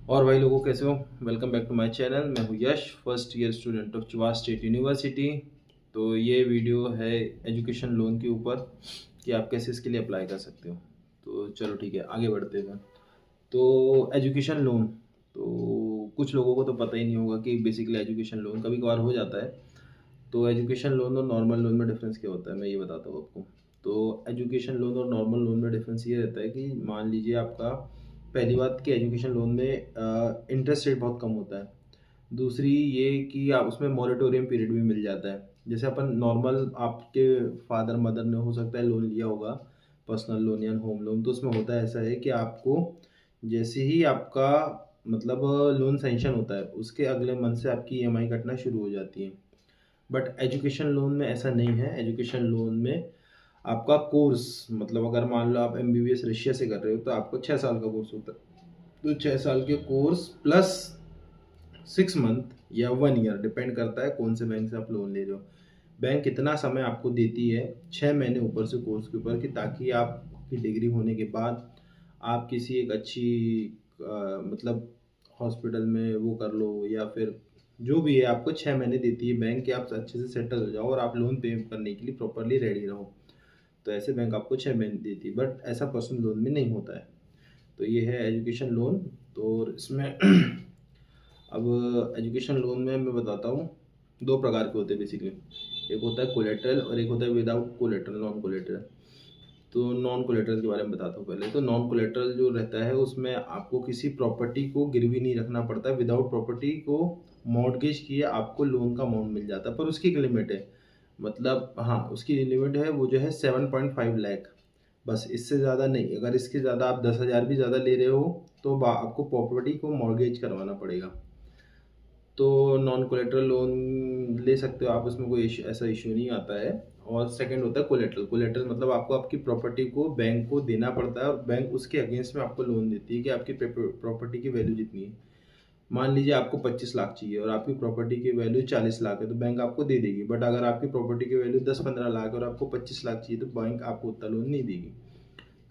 और भाई लोगों कैसे हो। Welcome back to my channel. मैं हूँ Yash, first year student of Chuvash state university. तो ये वीडियो है एजुकेशन लोन के ऊपर कि आप कैसे इसके लिए अप्लाई कर सकते हो। तो चलो ठीक है, आगे बढ़ते हैं। तो एजुकेशन लोन, तो कुछ लोगों को तो पता ही नहीं होगा कि बेसिकली एजुकेशन लोन कभी कभार हो जाता है। तो एजुकेशन लोन और नॉर्मल लोन में डिफरेंस क्या होता है, मैं ये बताता हूँ आपको। तो एजुकेशन लोन और नॉर्मल लोन में डिफरेंस ये रहता है कि मान लीजिए आपका, पहली बात कि एजुकेशन लोन में इंटरेस्ट रेट बहुत कम होता है। दूसरी ये कि आप उसमें मॉरेटोरियम पीरियड भी मिल जाता है। जैसे अपन नॉर्मल, आपके फादर मदर ने हो सकता है लोन लिया होगा, पर्सनल लोन या होम लोन, तो उसमें होता है ऐसा है कि आपको जैसे ही आपका मतलब लोन सैंक्शन होता है उसके अगले मंथ से आपकी ईएमआई कटना शुरू हो जाती है। बट एजुकेशन लोन में ऐसा नहीं है। एजुकेशन लोन में आपका कोर्स, मतलब अगर मान लो आप एमबीबीएस रशिया से कर रहे हो तो आपको 6 साल का कोर्स होता है। तो 6 साल के कोर्स प्लस 6 मंथ या 1 ईयर, डिपेंड करता है कौन से बैंक से आप लोन ले रहे हो। बैंक इतना समय आपको देती है, 6 महीने ऊपर से कोर्स के ऊपर, कि ताकि आपकी डिग्री होने के बाद आप किसी एक अच्छी मतलब हॉस्पिटल में वो कर लो, या फिर जो भी है, आपको 6 महीने देती है बैंक कि आप अच्छे से सेटल हो जाओ और आप लोन पे करने के लिए प्रॉपरली रेडी रहो। तो ऐसे बैंक आपको 6 महीने देती है, बट ऐसा पर्सनल लोन में नहीं होता है। तो ये है एजुकेशन लोन। तो इसमें अब एजुकेशन लोन में मैं बताता हूँ, दो प्रकार के होते हैं बेसिकली। एक होता है कोलेटरल और एक होता है विदाउट कोलेटरल, नॉन कोलेटरल। तो नॉन कोलेटरल के बारे में बताता हूँ पहले। तो नॉन कोलेटरल जो रहता है उसमें आपको किसी प्रॉपर्टी को गिरवी नहीं रखना पड़ता। विदाउट प्रॉपर्टी को मॉर्गेज किए आपको लोन का अमाउंट मिल जाता है, पर उसकी एक लिमिट है। मतलब हाँ, उसकी लिमिट है, वो जो है 7.5 लाख, बस इससे ज़्यादा नहीं। अगर इसके ज़्यादा आप 10,000 भी ज़्यादा ले रहे हो तो आपको प्रॉपर्टी को मॉर्गेज करवाना पड़ेगा। तो नॉन कोलेटरल लोन ले सकते हो आप, उसमें कोई ऐसा इशू नहीं आता है। और सेकंड होता है कोलेटरल। कोलेटरल मतलब आपको आपकी प्रॉपर्टी को बैंक को देना पड़ता है और बैंक उसके अगेंस्ट में आपको लोन देती है कि आपकी प्रॉपर्टी की वैल्यू जितनी है। मान लीजिए आपको 25 लाख चाहिए और आपकी प्रॉपर्टी की वैल्यू 40 लाख है, तो बैंक आपको दे देगी। बट अगर आपकी प्रॉपर्टी की वैल्यू 10-15 लाख और आपको 25 लाख चाहिए तो बैंक आपको उतना लोन नहीं देगी।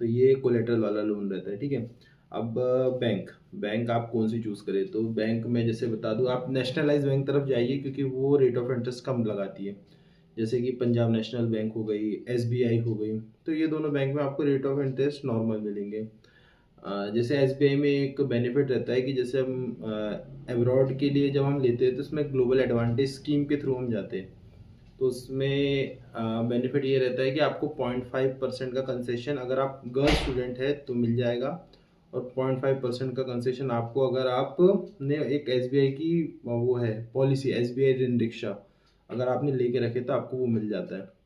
तो ये कोलेटरल वाला लोन रहता है, ठीक है। अब बैंक बैंक आप कौन सी चूज़ करें, तो बैंक में जैसे बता दूं, आप नेशनलाइज बैंक तरफ जाइए क्योंकि वो रेट ऑफ इंटरेस्ट कम लगाती है। जैसे कि पंजाब नेशनल बैंक हो गई, एसबीआई हो गई। तो ये दोनों बैंक में आपको रेट ऑफ इंटरेस्ट नॉर्मल मिलेंगे। जैसे एसबीआई में एक बेनिफिट रहता है कि जैसे हम अब्रॉड के लिए जब हम लेते हैं तो उसमें ग्लोबल एडवांटेज स्कीम के थ्रू हम जाते हैं। तो उसमें बेनिफिट ये रहता है कि आपको 0.5% का कंसेशन अगर आप गर्ल स्टूडेंट है तो मिल जाएगा। और 0.5% का कंसेशन आपको अगर आप ने एक एसबीआई की वो है पॉलिसी, एसबीआई ऋण रिक्शा, अगर आपने लेके रखे तो आपको वो मिल जाता है।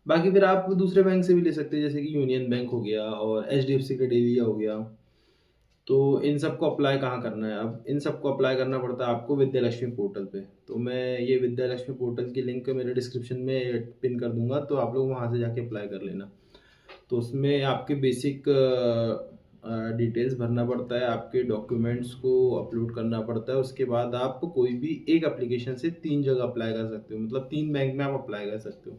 बाकी फिर आप दूसरे बैंक से भी ले सकते हैं, जैसे कि यूनियन बैंक हो गया और एचडीएफसी क्रेडिट हो गया। तो इन सबको अप्लाई कहाँ करना है, अब इन सबको अप्लाई करना पड़ता है आपको विद्या लक्ष्मी पोर्टल पे। तो मैं ये विद्या लक्ष्मी पोर्टल की लिंक मेरे डिस्क्रिप्शन में पिन कर दूंगा, तो आप लोग वहाँ से जाके अप्लाई कर लेना। तो उसमें आपके बेसिक डिटेल्स भरना पड़ता है, आपके डॉक्यूमेंट्स को अपलोड करना पड़ता है। उसके बाद आप कोई भी एक एप्लीकेशन से 3 जगह अप्लाई कर सकते हो, मतलब 3 बैंक में आप अप्लाई कर सकते हो।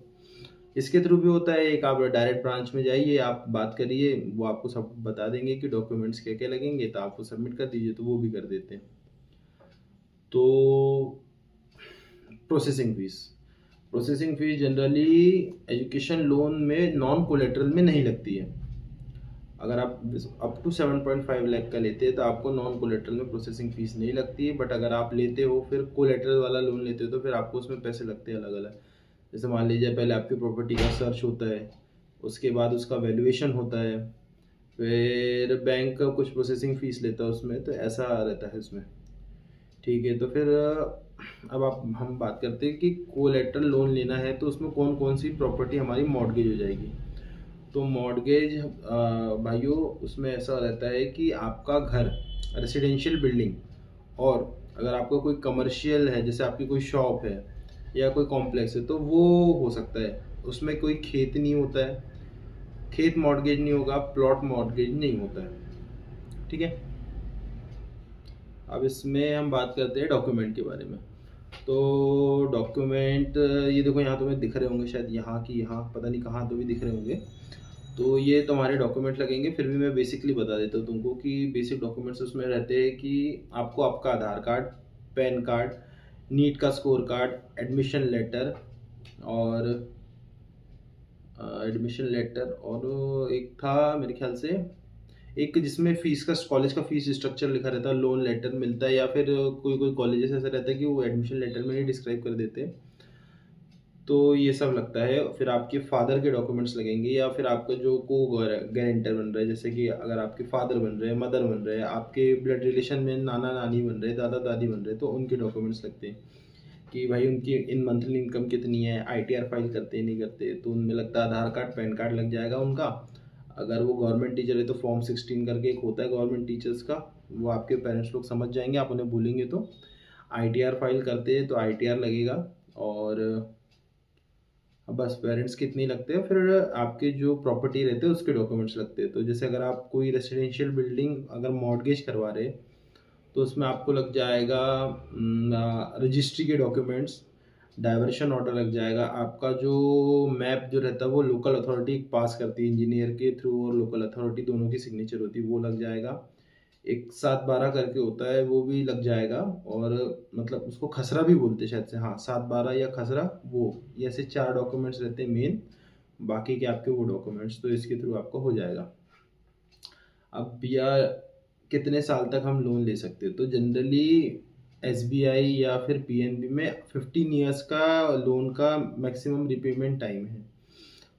इसके थ्रू भी होता है, एक आप डायरेक्ट ब्रांच में जाइए, आप बात करिए, वो आपको सब बता देंगे कि डॉक्यूमेंट्स क्या क्या लगेंगे, तो आप वो सबमिट कर दीजिए, तो वो भी कर देते हैं। तो processing fees, processing fees generally education loan में नॉन कोलेटरल में नहीं लगती है। अगर आप अप टू 7.5 लाख का लेते हैं तो आपको नॉन कोलेटरल में प्रोसेसिंग फीस नहीं लगती है। बट अगर आप लेते हो फिर कोलेटरल वाला लोन लेते हो तो फिर आपको उसमें पैसे लगते हैं अलग अलग। जैसे मान लीजिए पहले आपकी प्रॉपर्टी का सर्च होता है, उसके बाद उसका वैल्यूएशन होता है, फिर बैंक का कुछ प्रोसेसिंग फ़ीस लेता है उसमें, तो ऐसा रहता है उसमें। ठीक है, तो फिर अब आप हम बात करते हैं कि कोलेटरल लोन लेना है तो उसमें कौन कौन सी प्रॉपर्टी हमारी मॉर्गेज हो जाएगी। तो मॉर्गेज भाइयों, उसमें ऐसा रहता है कि आपका घर, रेसिडेंशियल बिल्डिंग, और अगर आपका कोई कमर्शियल है, जैसे आपकी कोई शॉप है या कोई कॉम्प्लेक्स है, तो वो हो सकता है। उसमें कोई खेत नहीं होता है, खेत मॉर्गेज नहीं होगा, प्लॉट मॉर्गेज नहीं होता है, ठीक है। अब इसमें हम बात करते हैं डॉक्यूमेंट के बारे में। तो डॉक्यूमेंट ये देखो, यहाँ तुम्हें दिख रहे होंगे शायद, यहाँ की यहाँ पता नहीं कहाँ तो भी दिख रहे होंगे। तो ये तुम्हारे डॉक्यूमेंट लगेंगे। फिर भी मैं बेसिकली बता देता हूँ तुमको कि बेसिक डॉक्यूमेंट्स उसमें रहते हैं कि आपको आपका आधार कार्ड, पैन कार्ड, नीट का स्कोर कार्ड, एडमिशन लेटर और एडमिशन लेटर, और एक था मेरे ख्याल से एक जिसमें फीस का, कॉलेज का फीस स्ट्रक्चर लिखा रहता है, लोन लेटर मिलता है, या फिर कोई कोई कॉलेजेस ऐसा रहता है कि वो एडमिशन लेटर में ही डिस्क्राइब कर देते हैं। तो ये सब लगता है। फिर आपके फादर के डॉक्यूमेंट्स लगेंगे, या फिर आपका जो को गारंटर बन रहा है, जैसे कि अगर आपके फादर बन रहे हैं, मदर बन रहे हैं, आपके ब्लड रिलेशन में नाना नानी बन रहे हैं, दादा दादी बन रहे हैं, तो उनके डॉक्यूमेंट्स लगते हैं कि भाई उनकी इन मंथली इनकम कितनी है, आईटीआर फाइल करते हैं नहीं करते, तो उनमें लगता है आधार कार्ड, पैन कार्ड लग जाएगा उनका। अगर वो गवर्नमेंट टीचर है तो फॉर्म 16 करके एक होता है गवर्नमेंट टीचर्स का, वो आपके पेरेंट्स लोग समझ जाएंगे, आप उन्हें बोलेंगे तो। आईटीआर फाइल करते हैं तो आईटीआर लगेगा। और अब बस पेरेंट्स कितने लगते हैं, फिर आपके जो प्रॉपर्टी रहते हैं उसके डॉक्यूमेंट्स लगते हैं। तो जैसे अगर आप कोई रेसिडेंशियल बिल्डिंग अगर मॉर्गेज करवा रहे हैं तो उसमें आपको लग जाएगा रजिस्ट्री के डॉक्यूमेंट्स, डाइवर्शन ऑर्डर लग जाएगा, आपका जो मैप जो रहता है वो लोकल अथॉरिटी पास करती है इंजीनियर के थ्रू, और लोकल अथॉरिटी दोनों की सिग्नेचर होती है, वो लग जाएगा। एक 7/12 करके होता है, वो भी लग जाएगा। और मतलब उसको खसरा भी बोलते हैं शायद से, हाँ 7/12 या खसरा, वो ये ऐसे 4 डॉक्यूमेंट्स रहते हैं मेन। बाकी के आपके वो डॉक्यूमेंट्स तो इसके थ्रू आपको हो जाएगा। अब भैया कितने साल तक हम लोन ले सकते हैं, तो जनरली एसबीआई या फिर पीएनबी में 15 ईयर्स का लोन का मैक्सिमम रिपेमेंट टाइम है।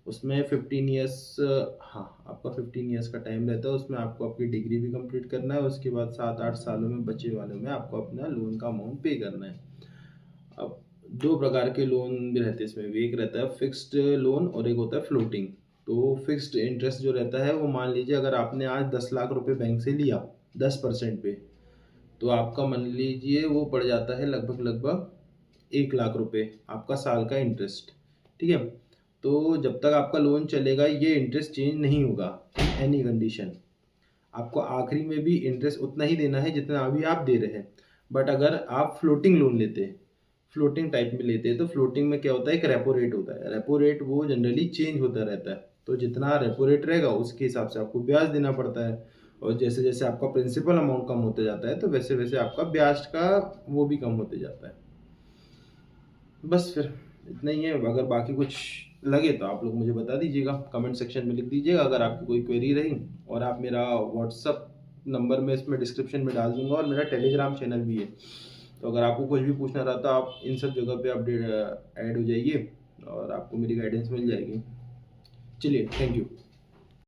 उसमें 15 ईयर्स, हाँ आपका 15 ईयर्स का टाइम रहता है। उसमें आपको आपकी डिग्री भी कंप्लीट करना है, उसके बाद 7-8 सालों में बचे वालों में आपको अपना लोन का अमाउंट पे करना है। अब 2 प्रकार के लोन भी रहते हैं इसमें भी, एक रहता है फिक्स्ड लोन और एक होता है फ्लोटिंग। तो फिक्स्ड इंटरेस्ट जो रहता है वो मान लीजिए अगर आपने आज 10 लाख रुपए बैंक से लिया 10% पे, तो आपका मान लीजिए वो पड़ जाता है लगभग लगभग 1 लाख रुपए आपका साल का इंटरेस्ट। ठीक है, तो जब तक आपका लोन चलेगा ये इंटरेस्ट चेंज नहीं होगा इन एनी कंडीशन। आपको आखिरी में भी इंटरेस्ट उतना ही देना है जितना अभी आप दे रहे हैं। बट अगर आप फ्लोटिंग लोन लेते हैं, फ्लोटिंग टाइप में लेते हैं, तो फ्लोटिंग में क्या होता है, एक रेपो रेट होता है। रेपो रेट वो जनरली चेंज होता रहता है, तो जितना रेपो रेट रहेगा उसके हिसाब से आपको ब्याज देना पड़ता है। और जैसे जैसे आपका प्रिंसिपल अमाउंट कम होते जाता है तो वैसे वैसे आपका ब्याज का वो भी कम होते जाता है। बस फिर इतना ही है। अगर बाकी कुछ लगे तो आप लोग मुझे बता दीजिएगा, कमेंट सेक्शन में लिख दीजिएगा अगर आपकी कोई क्वेरी रही। और आप मेरा व्हाट्सअप नंबर में इसमें डिस्क्रिप्शन में डाल दूंगा, और मेरा टेलीग्राम चैनल भी है। तो अगर आपको कुछ भी पूछना रहा तो आप इन सब जगह पे अपडेट ऐड हो जाइए और आपको मेरी गाइडेंस मिल जाएगी। चलिए, थैंक यू।